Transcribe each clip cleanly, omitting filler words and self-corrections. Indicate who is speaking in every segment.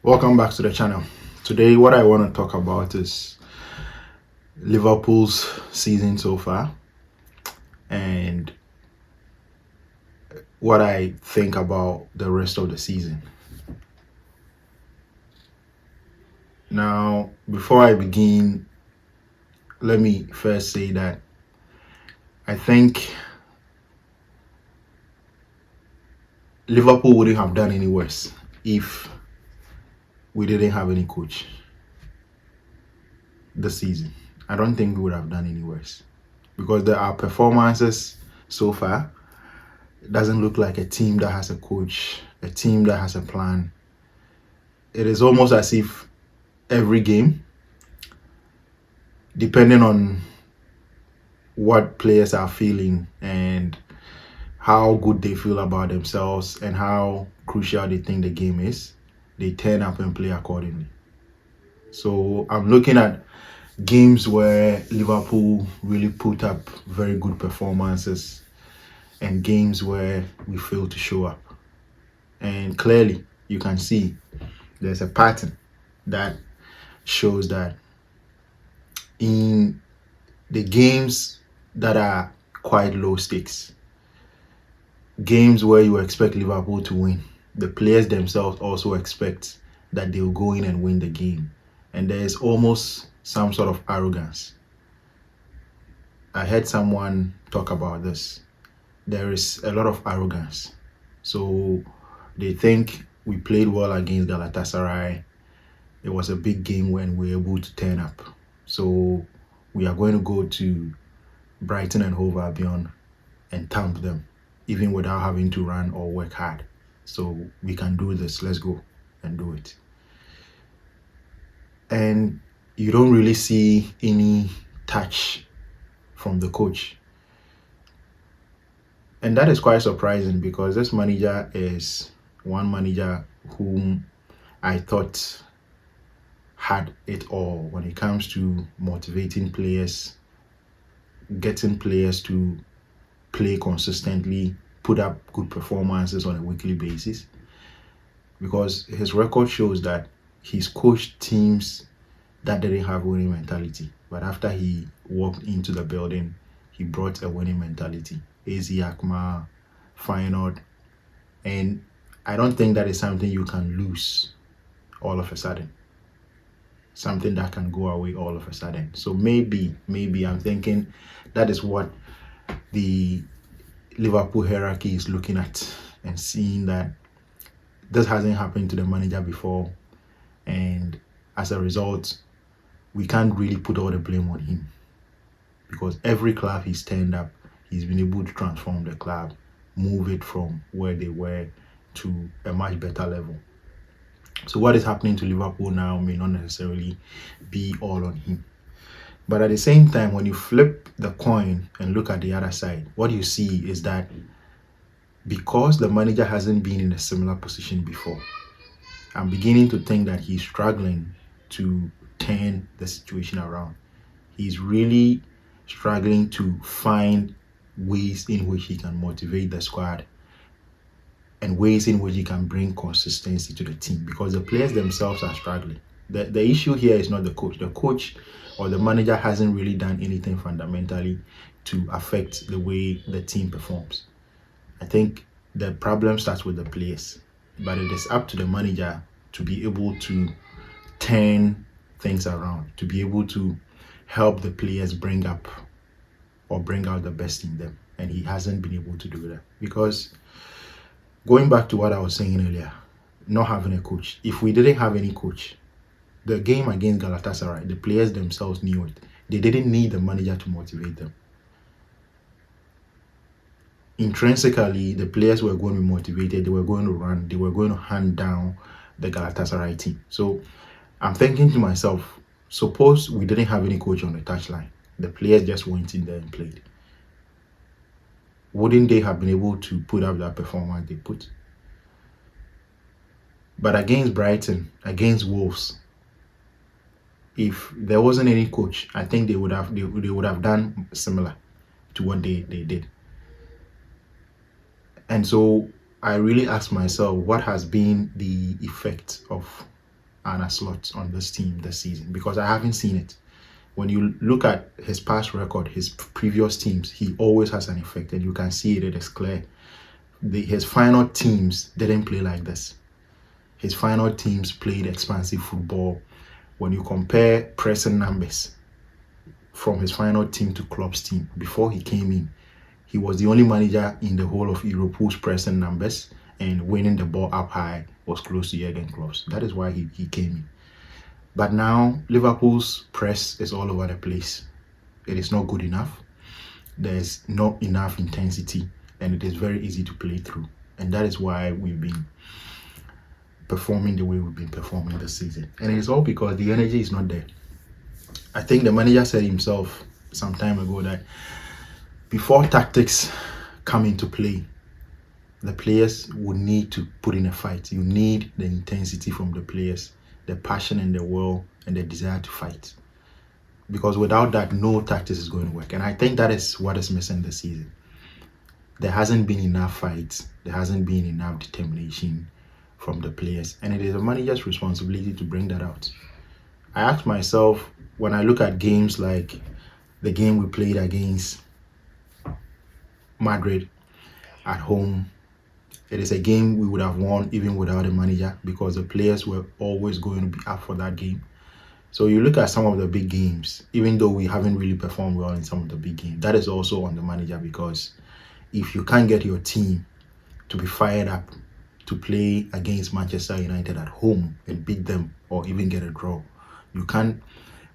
Speaker 1: Welcome back to the channel. Today what I want to talk about is Liverpool's season so far and what I think about the rest of the season. Now, before I begin, let me first say that I think Liverpool wouldn't have done any worse if we didn't have any coach this season. I don't think we would have done any worse because there are performances so far. It doesn't look like a team that has a coach, a team that has a plan. It is almost as if every game, depending on what players are feeling and how good they feel about themselves and how crucial they think the game is, they turn up and play accordingly. So I'm looking at games where Liverpool really put up very good performances and games where we fail to show up. And clearly you can see there's a pattern that shows that in the games that are quite low stakes, games where you expect Liverpool to win, the players themselves also expect that they'll go in and win the game. And there's almost some sort of arrogance. I heard someone talk about this. There is a lot of arrogance. So they think we played well against Galatasaray. It was a big game when we were able to turn up. So we are going to go to Brighton and Hove Albion and thump them, even without having to run or work hard. So we can do this. Let's go and do it. And you don't really see any touch from the coach. And that is quite surprising because this manager is one manager whom I thought had it all when it comes to motivating players, getting players to play consistently, put up good performances on a weekly basis. Because his record shows that he's coached teams that didn't have winning mentality. But after he walked into the building, he brought a winning mentality. AZ Alkmaar, Feyenoord. And I don't think that is something you can lose all of a sudden. Something that can go away all of a sudden. So maybe I'm thinking that is what the Liverpool hierarchy is looking at and seeing that this hasn't happened to the manager before, and as a result we can't really put all the blame on him because every club he's turned up, he's been able to transform the club, move it from where they were to a much better level. So what is happening to Liverpool now may not necessarily be all on him. But at the same time, when you flip the coin and look at the other side, what you see is that because the manager hasn't been in a similar position before, I'm beginning to think that he's struggling to turn the situation around. He's really struggling to find ways in which he can motivate the squad and ways in which he can bring consistency to the team because the players themselves are struggling. The issue here is not the coach. The coach or the manager hasn't really done anything fundamentally to affect the way the team performs. I think the problem starts with the players, but it is up to the manager to be able to turn things around, to be able to help the players bring up or bring out the best in them. And he hasn't been able to do that because going back to what I was saying earlier, not having a coach. If we didn't have any coach, the game against Galatasaray, the players themselves knew it. They didn't need the manager to motivate them. Intrinsically, the players were going to be motivated. They were going to run. They were going to hand down the Galatasaray team. So I'm thinking to myself, suppose we didn't have any coach on the touchline. The players just went in there and played. Wouldn't they have been able to put up that performance they put? But against Brighton, against Wolves, if there wasn't any coach, I think they would have done similar to what they did. And so I really ask myself, what has been the effect of Arne Slot on this team this season because I haven't seen it. When you look at his past record, his previous teams, he always has an effect, and you can see it. It is clear. His final teams didn't play like this. His final teams played expansive football. When you compare pressing numbers from his final team to Klopp's team before he came in, he was the only manager in the whole of Europe whose pressing numbers and winning the ball up high was close to Jurgen Klopp's. That is why he came in. But now Liverpool's press is all over the place. It is not good enough. There's not enough intensity, and it is very easy to play through. And that is why we've been performing the way we've been performing this season. And it's all because the energy is not there. I think the manager said himself some time ago that before tactics come into play, the players would need to put in a fight. You need the intensity from the players, the passion and the will and the desire to fight. Because without that, no tactics is going to work. And I think that is what is missing this season. There hasn't been enough fights. There hasn't been enough determination from the players. And it is a manager's responsibility to bring that out. I ask myself, when I look at games like the game we played against Madrid at home, it is a game we would have won even without a manager because the players were always going to be up for that game. So you look at some of the big games, even though we haven't really performed well in some of the big games, that is also on the manager because if you can't get your team to be fired up to play against Manchester United at home and beat them or even get a draw, you can't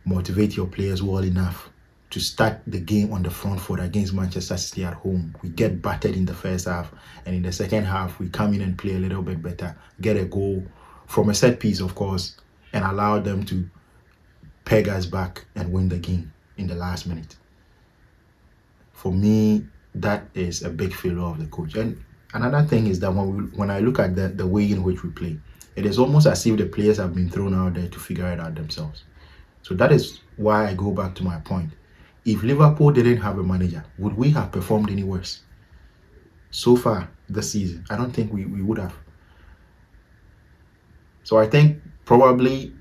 Speaker 1: motivate your players well enough to start the game on the front foot against Manchester City at home. We get battered in the first half, and in the second half, we come in and play a little bit better, get a goal from a set piece, of course, and allow them to peg us back and win the game in the last minute. For me, that is a big failure of the coach. And another thing is that when I look at the way in which we play, it is almost as if the players have been thrown out there to figure it out themselves. So that is why I go back to my point. If Liverpool didn't have a manager, would we have performed any worse? So far this season, I don't think we would have. So I think probably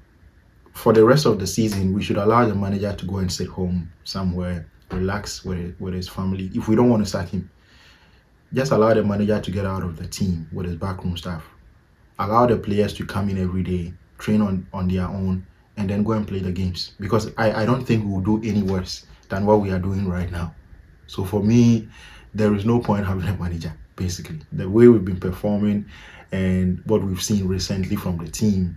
Speaker 1: for the rest of the season, we should allow the manager to go and sit home somewhere, relax with his family. If we don't want to sack him, just allow the manager to get out of the team with his backroom staff. Allow the players to come in every day, train on their own, and then go and play the games. Because I don't think we'll do any worse than what we are doing right now. So for me, there is no point having a manager, basically. The way we've been performing and what we've seen recently from the team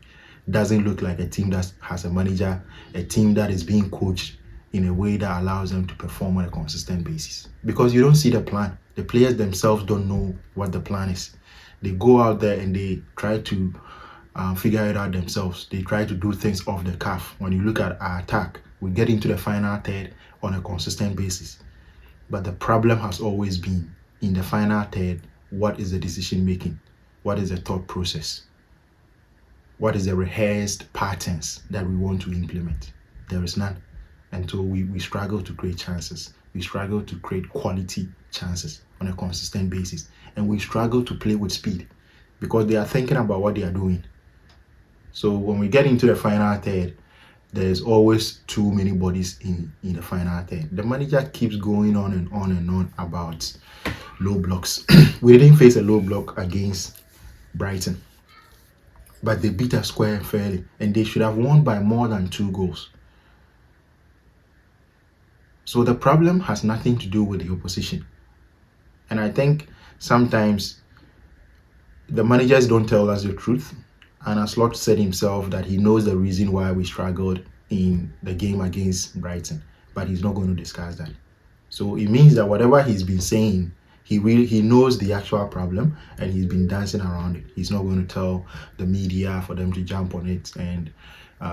Speaker 1: doesn't look like a team that has a manager, a team that is being coached in a way that allows them to perform on a consistent basis. Because you don't see the plan. The players themselves don't know what the plan is. They go out there and they try to figure it out themselves. They try to do things off the cuff. When you look at our attack, we get into the final third on a consistent basis. But the problem has always been in the final third, what is the decision making? What is the thought process? What is the rehearsed patterns that we want to implement? There is none. And so we struggle to create chances. We struggle to create quality chances on a consistent basis. And we struggle to play with speed because they are thinking about what they are doing. So when we get into the final third, there's always too many bodies in the final third. The manager keeps going on and on and on about low blocks. We didn't face a low block against Brighton, but they beat us square and fairly, and they should have won by more than 2 goals. So the problem has nothing to do with the opposition. And I think sometimes the managers don't tell us the truth. And Slot said himself that he knows the reason why we struggled in the game against Brighton, but he's not going to discuss that. So it means that whatever he's been saying, he knows the actual problem and he's been dancing around it. He's not going to tell the media for them to jump on it and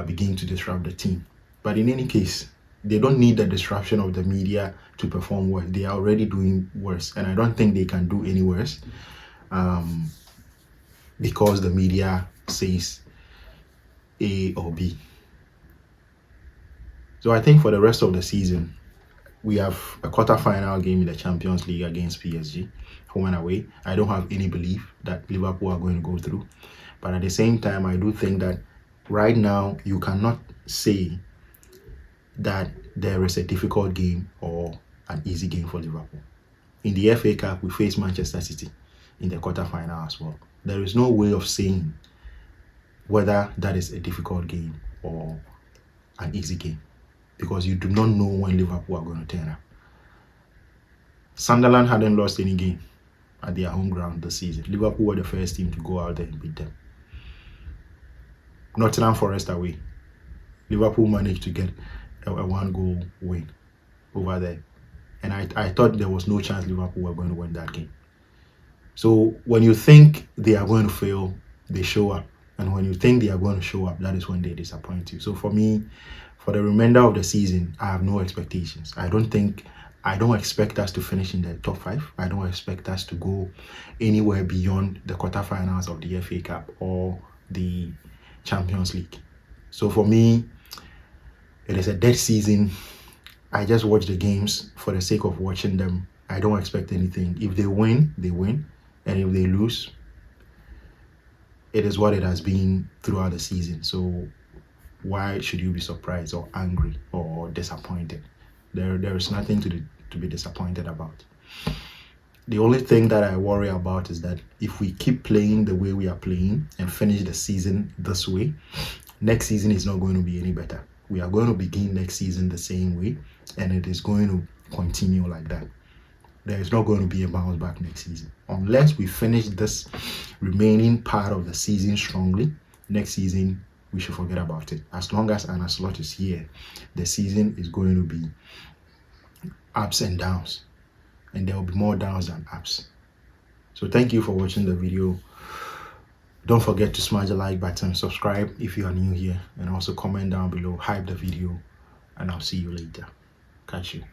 Speaker 1: begin to disrupt the team. But in any case, they don't need the disruption of the media to perform worse. They are already doing worse, and I don't think they can do any worse because the media says A or B. So I think for the rest of the season, we have a quarter-final game in the Champions League against PSG, home and away. I don't have any belief that Liverpool are going to go through. But at the same time, I do think that right now you cannot say that there is a difficult game or an easy game for Liverpool. In the FA Cup, we face Manchester City in the quarterfinal as well. There is no way of saying whether that is a difficult game or an easy game, because you do not know when Liverpool are going to turn up. Sunderland hadn't lost any game at their home ground this season. Liverpool were the first team to go out there and beat them. Nottingham Forest away, Liverpool managed to get a 1-goal win over there. And I thought there was no chance Liverpool were going to win that game. So when you think they are going to fail, they show up. And when you think they are going to show up, that is when they disappoint you. So for me, for the remainder of the season, I have no expectations. I don't expect us to finish in the top 5. I don't expect us to go anywhere beyond the quarterfinals of the FA Cup or the Champions League. So for me, it is a dead season. I just watch the games for the sake of watching them. I don't expect anything. If they win, they win. And if they lose, it is what it has been throughout the season. So why should you be surprised or angry or disappointed? There is nothing to be disappointed about. The only thing that I worry about is that if we keep playing the way we are playing and finish the season this way, next season is not going to be any better. We are going to begin next season the same way, and it is going to continue like that. There is not going to be a bounce back next season. Unless we finish this remaining part of the season strongly, next season we should forget about it. As long as Anna Slot is here, the season is going to be ups and downs, and there will be more downs than ups. So thank you for watching the video. Don't forget to smash the like button, subscribe if you are new here, and also comment down below, hype the video, and I'll see you later. Catch you.